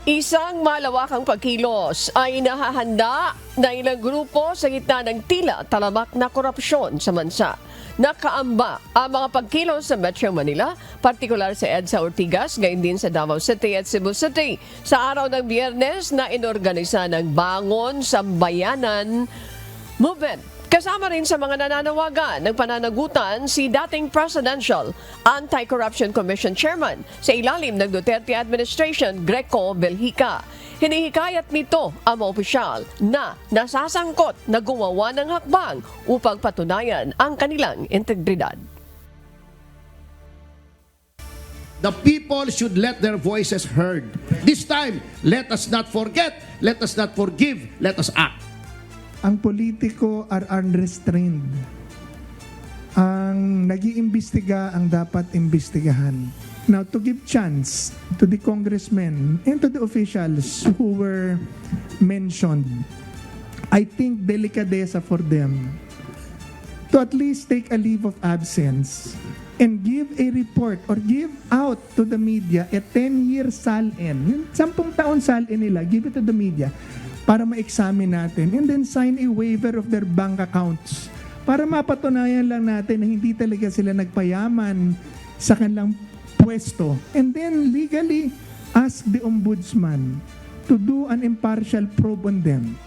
Isang malawakang pagkilos ay nahahanda na ilang grupo sa gitna ng tila talamak na korupsyon sa bansa. Nakaamba ang mga pagkilos sa Metro Manila, partikular sa EDSA Ortigas, gayon din sa Davao City at Cebu City. Sa araw ng Biyernes na inorganisa ng Bangon Sambayanan Movement. Kasama rin sa mga nananawagan ng pananagutan si dating Presidential Anti-Corruption Commission Chairman sa ilalim ng Duterte Administration, Greco Belhica. Hinihikayat nito ang mga opisyal na nasasangkot na gumawa ng hakbang upang patunayan ang kanilang integridad. The people should let their voices heard. This time, let us not forget, let us not forgive, let us act. Ang politiko are unrestrained. Ang nag-iimbestiga ang dapat imbestigahan. Now, to give chance to the congressmen and to the officials who were mentioned, I think delicadeza for them to at least take a leave of absence and give a report or give out to the media a 10-year SALN. Yung 10 taon SALN nila, give it to the media para ma-examine natin and then sign a waiver of their bank accounts para mapatunayan lang natin na hindi talaga sila nagpayaman sa kanilang pwesto. And then legally ask the ombudsman to do an impartial probe on them.